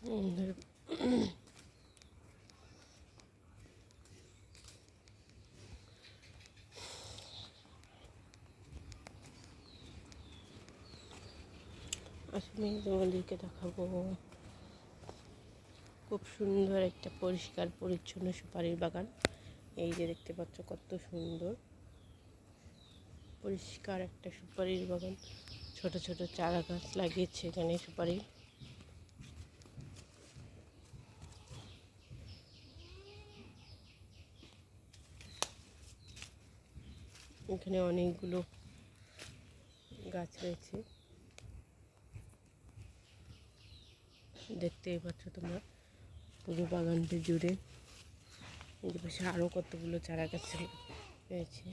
আসলে তোমাদেরকে দেখাবো খুব সুন্দর একটা পরিষ্কার পরিচ্ছন্ন সুপারির বাগান। এই যে দেখতে পাচ্ছ কত সুন্দর পরিষ্কার একটা সুপারির বাগান। ছোট ছোট চারা গাছ লাগিয়েছে এখানে সুপারি। এখানে অনেকগুলো গাছ রয়েছে, দেখতেই পাচ্ছ তোমরা পুরো বাগানটি জুড়ে। এই পাশে আরও কতগুলো চারা গাছ রয়েছে।